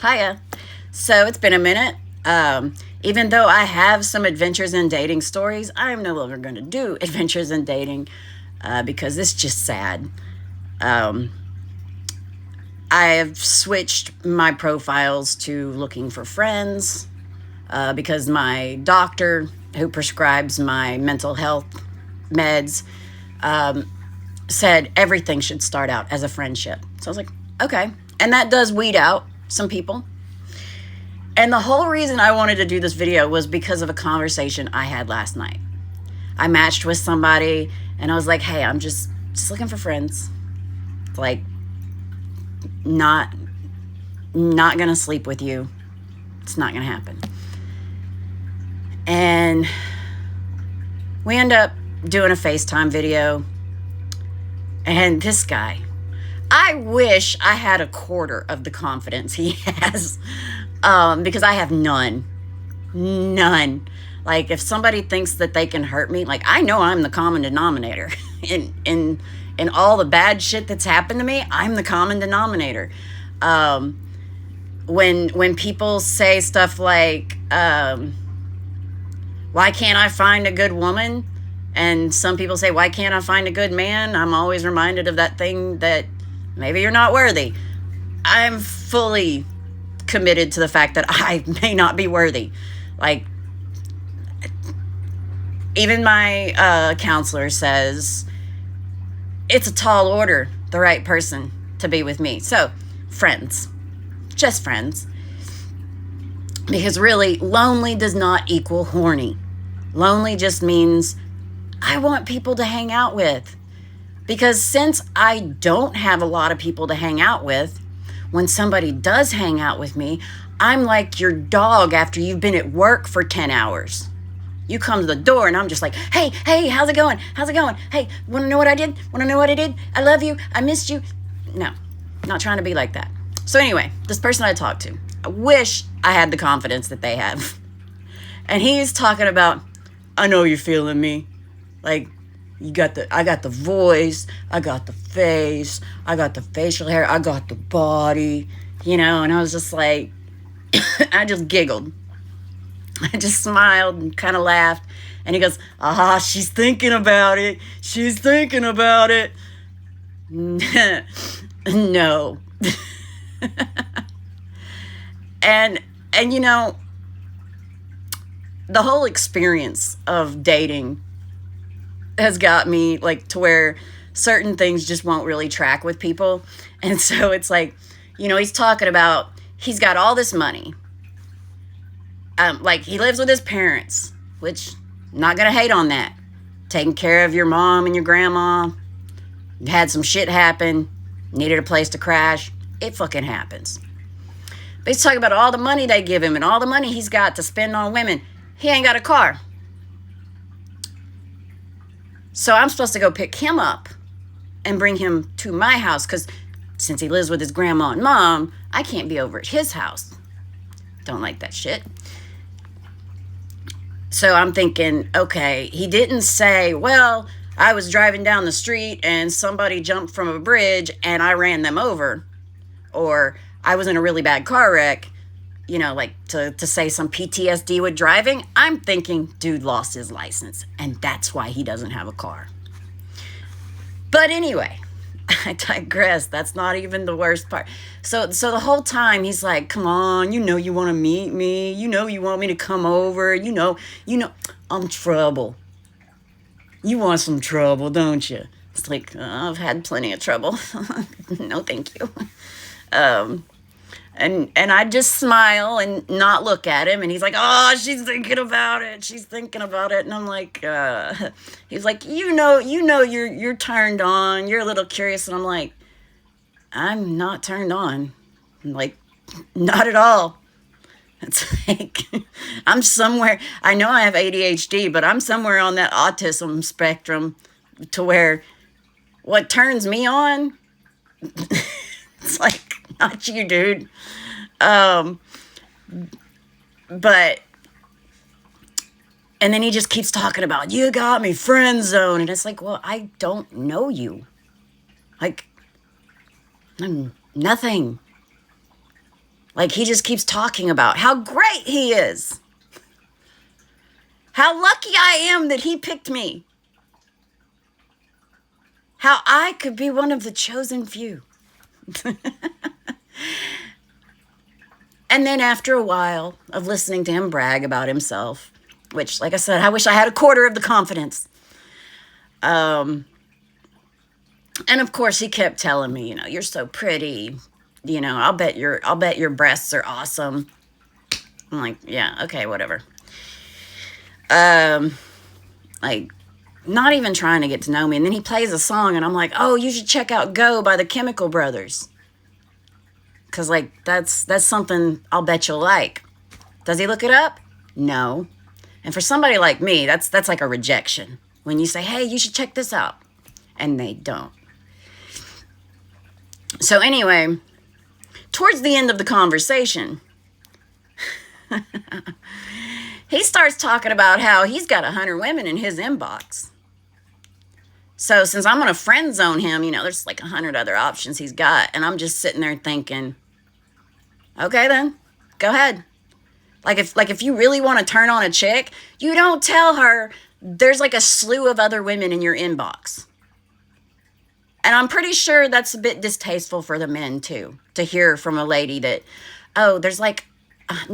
Hiya. So it's been a minute. Even though I have some adventures in dating stories, I'm no longer going to do adventures in dating because it's just sad. Um, I have switched my profiles to looking for friends because my doctor, who prescribes my mental health meds, said everything should start out as a friendship. So I was like, okay. And that does weed out some people. And the whole reason I wanted to do this video was because of a conversation I had last night. I matched with somebody and I was like, hey, I'm just looking for friends. Like, not gonna sleep with you. It's not gonna happen. And we end up doing a FaceTime video. And this guy, I wish I had a quarter of the confidence he has, because I have none. Like, if somebody thinks that they can hurt me, like, I know I'm the common denominator. In all the bad shit that's happened to me, I'm the common denominator. When people say stuff like, why can't I find a good woman? And some people say, why can't I find a good man? I'm always reminded of that thing that maybe you're not worthy. I'm fully committed to the fact that I may not be worthy. Like, even my counselor says it's a tall order, the right person to be with me. So, friends. Just friends. Because really, lonely does not equal horny. Lonely just means I want people to hang out with. Because since I don't have a lot of people to hang out with, when somebody does hang out with me, I'm like your dog after you've been at work for 10 hours. You come to the door and I'm just like, hey, how's it going? Hey, want to know what I did? I love you. I missed you. No, not trying to be like that. So anyway, this person I talked to, I wish I had the confidence that they have. And he's talking about, I know you're feeling me. Like, I got the voice, I got the face, I got the facial hair, I got the body, and I was just like, I just giggled. I just smiled and kind of laughed. And he goes, she's thinking about it. No. And the whole experience of dating has got me like to where certain things just won't really track with people. And so it's like, he's talking about he's got all this money. Like, he lives with his parents, which I'm not gonna hate on that. Taking care of your mom and your grandma, had some shit happen, needed a place to crash. It fucking happens. But he's talking about all the money they give him and all the money he's got to spend on women. He ain't got a car. So I'm supposed to go pick him up and bring him to my house because since he lives with his grandma and mom, I can't be over at his house. Don't like that shit. So I'm thinking, okay, he didn't say, well, I was driving down the street and somebody jumped from a bridge and I ran them over. Or I was in a really bad car wreck, like to say some PTSD with driving. I'm thinking dude lost his license and that's why he doesn't have a car. But anyway, I digress. That's not even the worst part. So the whole time he's like, come on, you want to meet me. You want me to come over. I'm trouble. You want some trouble, don't you? It's like, I've had plenty of trouble. No, thank you. And I just smile and not look at him. And he's like, she's thinking about it. And I'm like, he's like, you're turned on. You're a little curious. And I'm like, I'm not turned on. I'm like, not at all. It's like, I'm somewhere, I know I have ADHD, but I'm somewhere on that autism spectrum to where what turns me on, it's like, not you, dude. But, and then he just keeps talking about, you got me friend zone. And it's like, well, I don't know you. Like, I'm nothing. Like, he just keeps talking about how great he is. How lucky I am that he picked me. How I could be one of the chosen few. And then after a while of listening to him brag about himself, which, like I said, I wish I had a quarter of the confidence. And of course he kept telling me, you're so pretty. I'll bet your breasts are awesome. I'm like, yeah, okay, whatever. Like, not even trying to get to know me. And then he plays a song and I'm like, oh, you should check out Go by the Chemical Brothers. Cause like, that's something I'll bet you'll like. Does he look it up? No. And for somebody like me, that's like a rejection. When you say, hey, you should check this out. And they don't. So anyway, towards the end of the conversation, he starts talking about how he's got 100 women in his inbox. So since I'm going to friend zone him, there's like 100 other options he's got. And I'm just sitting there thinking, okay, then go ahead. Like if you really want to turn on a chick, you don't tell her there's like a slew of other women in your inbox. And I'm pretty sure that's a bit distasteful for the men too, to hear from a lady that, oh, there's like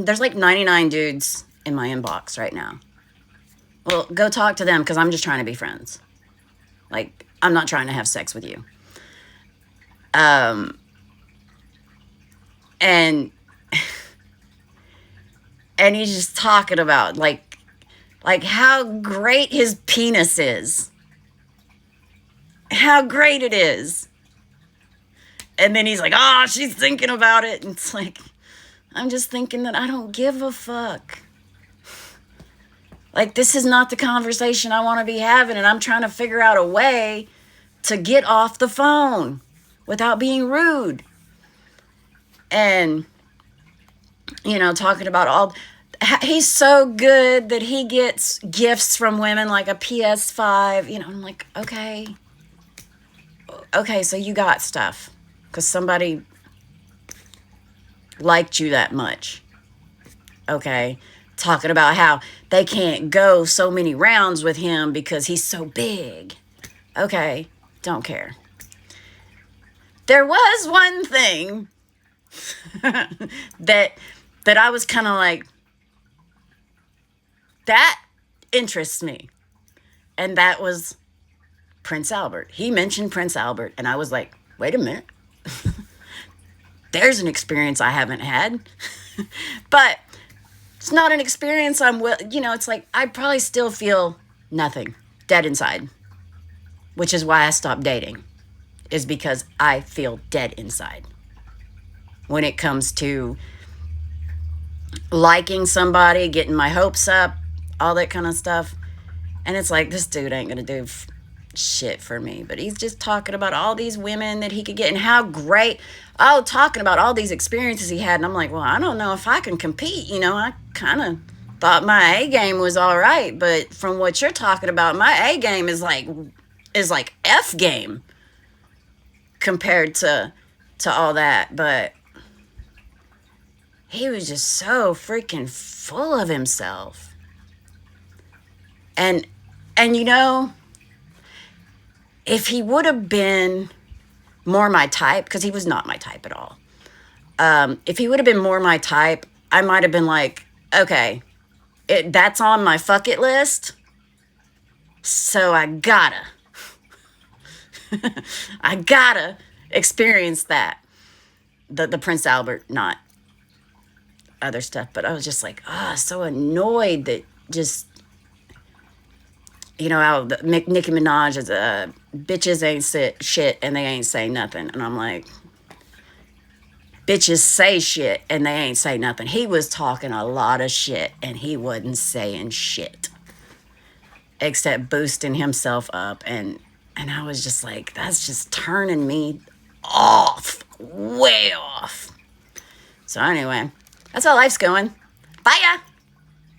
99 dudes in my inbox right now. Well, go talk to them because I'm just trying to be friends. Like, I'm not trying to have sex with you. And he's just talking about like how great his penis is. How great it is. And then he's like, oh, she's thinking about it. And it's like, I'm just thinking that I don't give a fuck. Like, this is not the conversation I want to be having. And I'm trying to figure out a way to get off the phone without being rude. And, talking about he's so good that he gets gifts from women like a PS5. I'm like, okay, so you got stuff because somebody liked you that much. Okay, talking about how they can't go so many rounds with him because he's so big. Okay, don't care. There was one thing that I was kind of like, that interests me. And that was Prince Albert. He mentioned Prince Albert, and I was like, wait a minute. There's an experience I haven't had. But it's not an experience it's like I probably still feel nothing, dead inside. Which is why I stopped dating, is because I feel dead inside. When it comes to liking somebody, getting my hopes up, all that kind of stuff. And it's like, this dude ain't gonna do shit for me. But he's just talking about all these women that he could get and how great, talking about all these experiences he had. And I'm like, well, I don't know if I can compete. I kind of thought my A game was all right. But from what you're talking about, my A game is like F game compared to all that. But he was just so freaking full of himself. And if he would have been more my type, because he was not my type at all. If he would have been more my type, I might have been like, okay, that's on my fuck it list. So I gotta experience that. The Prince Albert, not other stuff. But I was just like, so annoyed that just, how Nicki Minaj is bitches ain't shit and they ain't say nothing. And I'm like, bitches say shit and they ain't say nothing. He was talking a lot of shit and he wasn't saying shit except boosting himself up. And I was just like, that's just turning me off, way off. So anyway, that's how life's going. Bye ya.